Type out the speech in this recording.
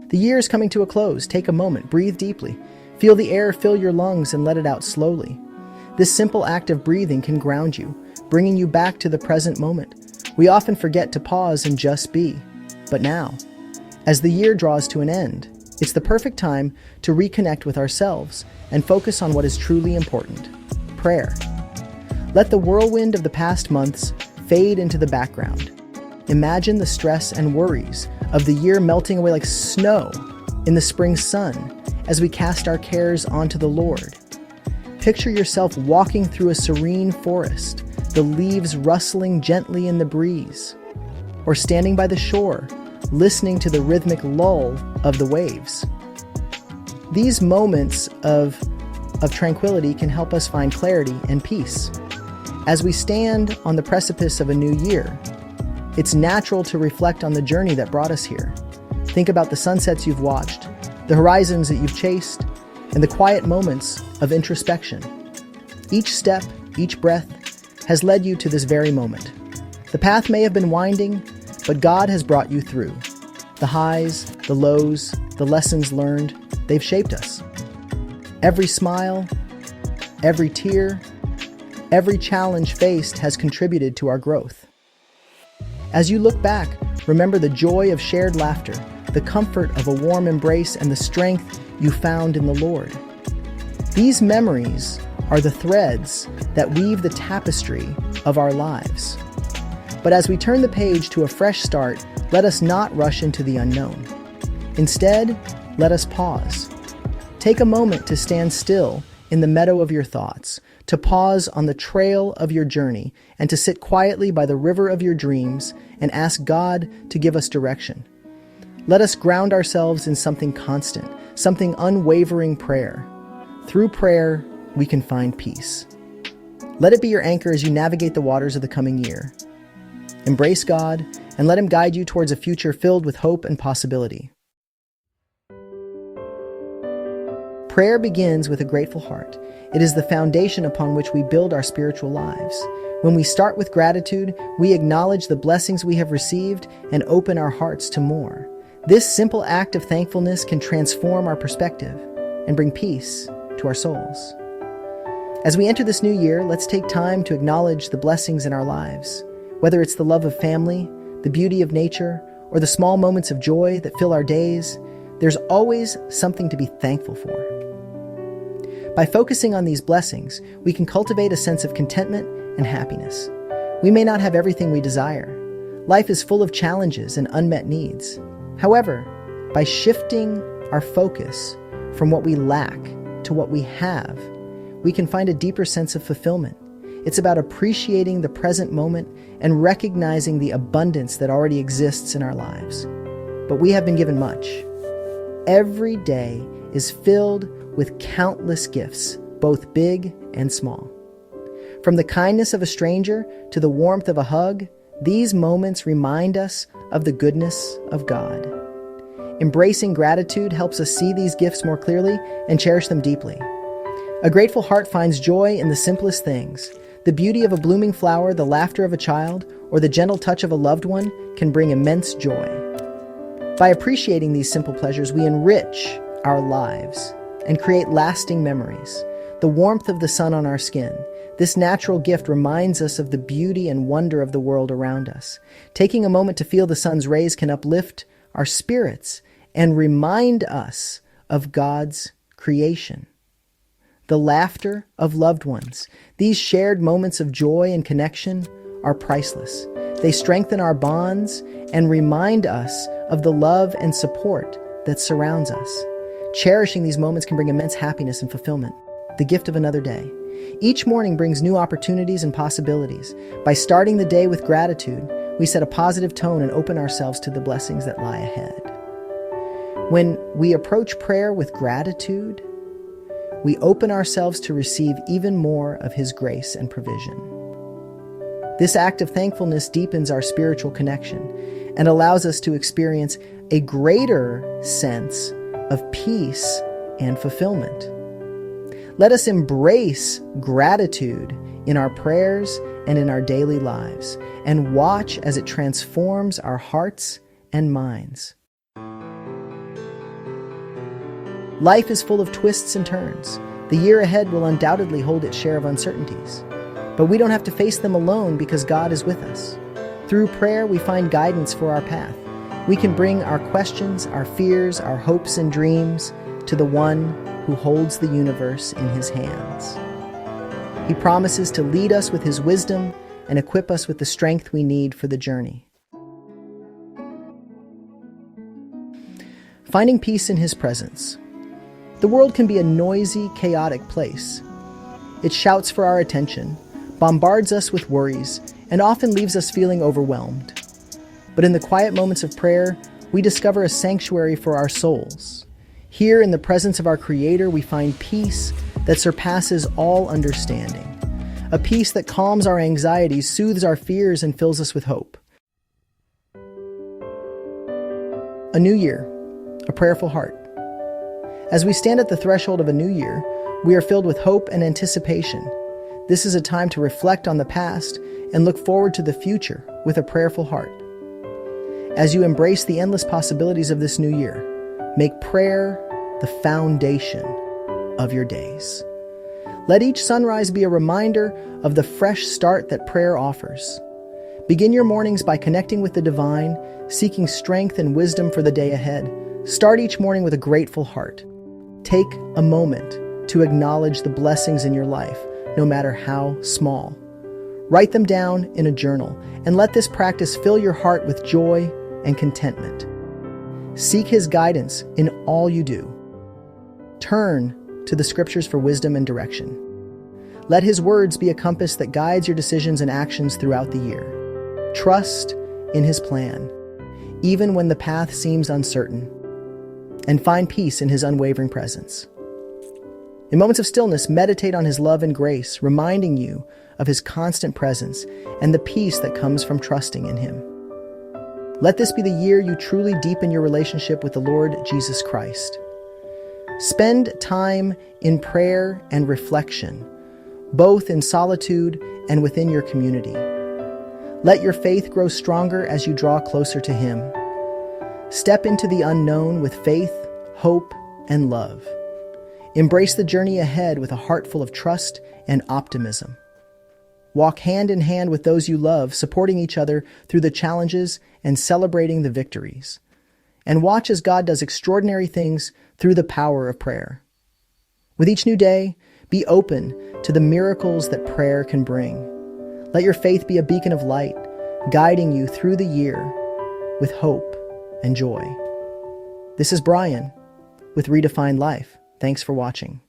The year is coming to a close. Take a moment, breathe deeply. Feel the air fill your lungs and let it out slowly. This simple act of breathing can ground you, bringing you back to the present moment. We often forget to pause and just be. But now, as the year draws to an end, it's the perfect time to reconnect with ourselves and focus on what is truly important: prayer. Let the whirlwind of the past months fade into the background. Imagine the stress and worries of the year melting away like snow in the spring sun as we cast our cares onto the Lord. Picture yourself walking through a serene forest, the leaves rustling gently in the breeze, or standing by the shore, listening to the rhythmic lull of the waves. These moments of tranquility can help us find clarity and peace. As we stand on the precipice of a new year, it's natural to reflect on the journey that brought us here. Think about the sunsets you've watched, the horizons that you've chased, and the quiet moments of introspection. Each step, each breath, has led you to this very moment. The path may have been winding, but God has brought you through. The highs, the lows, the lessons learned, they've shaped us. Every smile, every tear, every challenge faced has contributed to our growth. As you look back, remember the joy of shared laughter, the comfort of a warm embrace, and the strength you found in the Lord. These memories are the threads that weave the tapestry of our lives. But as we turn the page to a fresh start, let us not rush into the unknown. Instead, let us pause. Take a moment to stand still in the meadow of your thoughts, to pause on the trail of your journey, and to sit quietly by the river of your dreams and ask God to give us direction. Let us ground ourselves in something constant, something unwavering: prayer. Through prayer, we can find peace. Let it be your anchor as you navigate the waters of the coming year. Embrace God and let Him guide you towards a future filled with hope and possibility. Prayer begins with a grateful heart. It is the foundation upon which we build our spiritual lives. When we start with gratitude, we acknowledge the blessings we have received and open our hearts to more. This simple act of thankfulness can transform our perspective and bring peace to our souls. As we enter this new year, let's take time to acknowledge the blessings in our lives. Whether it's the love of family, the beauty of nature, or the small moments of joy that fill our days, there's always something to be thankful for. By focusing on these blessings, we can cultivate a sense of contentment and happiness. We may not have everything we desire. Life is full of challenges and unmet needs. However, by shifting our focus from what we lack to what we have, we can find a deeper sense of fulfillment. It's about appreciating the present moment and recognizing the abundance that already exists in our lives. But we have been given much. Every day is filled with countless gifts, both big and small. From the kindness of a stranger to the warmth of a hug, these moments remind us of the goodness of God. Embracing gratitude helps us see these gifts more clearly and cherish them deeply. A grateful heart finds joy in the simplest things. The beauty of a blooming flower, the laughter of a child, or the gentle touch of a loved one can bring immense joy. By appreciating these simple pleasures, we enrich our lives and create lasting memories. The warmth of the sun on our skin, this natural gift, reminds us of the beauty and wonder of the world around us. Taking a moment to feel the sun's rays can uplift our spirits and remind us of God's creation. The laughter of loved ones, these shared moments of joy and connection, are priceless. They strengthen our bonds and remind us of the love and support that surrounds us. Cherishing these moments can bring immense happiness and fulfillment, the gift of another day. Each morning brings new opportunities and possibilities. By starting the day with gratitude, we set a positive tone and open ourselves to the blessings that lie ahead. When we approach prayer with gratitude, we open ourselves to receive even more of His grace and provision. This act of thankfulness deepens our spiritual connection and allows us to experience a greater sense of peace and fulfillment. Let us embrace gratitude in our prayers and in our daily lives, and watch as it transforms our hearts and minds. Life is full of twists and turns. The year ahead will undoubtedly hold its share of uncertainties. But we don't have to face them alone because God is with us. Through prayer, we find guidance for our path. We can bring our questions, our fears, our hopes and dreams to the one who holds the universe in his hands. He promises to lead us with his wisdom and equip us with the strength we need for the journey. Finding peace in his presence. The world can be a noisy, chaotic place. It shouts for our attention, bombards us with worries, and often leaves us feeling overwhelmed. But in the quiet moments of prayer, we discover a sanctuary for our souls. Here, in the presence of our Creator, we find peace that surpasses all understanding. A peace that calms our anxieties, soothes our fears, and fills us with hope. A new year, a prayerful heart. As we stand at the threshold of a new year, we are filled with hope and anticipation. This is a time to reflect on the past and look forward to the future with a prayerful heart. As you embrace the endless possibilities of this new year, make prayer the foundation of your days. Let each sunrise be a reminder of the fresh start that prayer offers. Begin your mornings by connecting with the divine, seeking strength and wisdom for the day ahead. Start each morning with a grateful heart. Take a moment to acknowledge the blessings in your life, no matter how small. Write them down in a journal, and let this practice fill your heart with joy and contentment. Seek his guidance in all you do. Turn to the scriptures for wisdom and direction. Let his words be a compass that guides your decisions and actions throughout the year. Trust in his plan, even when the path seems uncertain, and find peace in his unwavering presence. In moments of stillness, meditate on his love and grace, reminding you of his constant presence and the peace that comes from trusting in him. Let this be the year you truly deepen your relationship with the Lord Jesus Christ. Spend time in prayer and reflection, both in solitude and within your community. Let your faith grow stronger as you draw closer to him. Step into the unknown with faith, hope, and love. Embrace the journey ahead with a heart full of trust and optimism. Walk hand in hand with those you love, supporting each other through the challenges and celebrating the victories. And watch as God does extraordinary things through the power of prayer. With each new day, be open to the miracles that prayer can bring. Let your faith be a beacon of light, guiding you through the year with hope and joy. This is Brian with Redefined Life. Thanks for watching.